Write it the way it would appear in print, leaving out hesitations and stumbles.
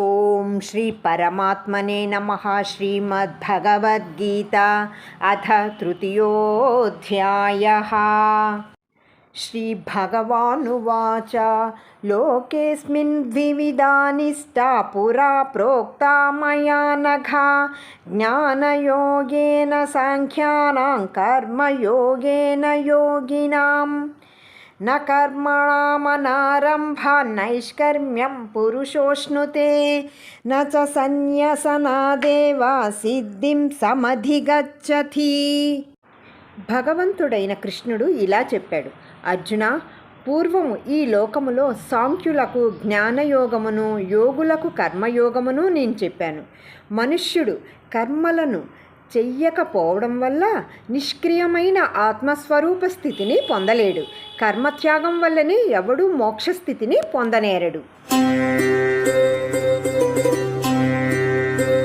ओम श्री परमात्मने नमः। श्रीमद्भगवद्गीता अथ तृतीयोऽध्यायः। श्रीभगवानुवाच लोकेऽस्मिन् द्विविधा निष्ठा पुरा प्रोक्ता मया नघ। ज्ञानयोगेन साङ्ख्यानां कर्मयोगेन योगिनां। न कर्मणामनारम्भात् नैष्कर्म्यं पुरुषोऽश्नुते न च सन्न्यसनादेव సిద్ధిం సమధిగచ్చతి. భగవంతుడైన కృష్ణుడు ఇలా చెప్పాడు, అర్జున, పూర్వము ఈ లోకములో సాంఖ్యులకు జ్ఞానయోగమును, యోగులకు కర్మయోగమును నేను చెప్పాను. మనుష్యుడు కర్మలను చెయ్యకపోవడం వల్ల నిష్క్రియమైన ఆత్మస్వరూప స్థితిని పొందలేడు. కర్మత్యాగం వల్లనే ఎవడూ మోక్షస్థితిని పొందనేరడు.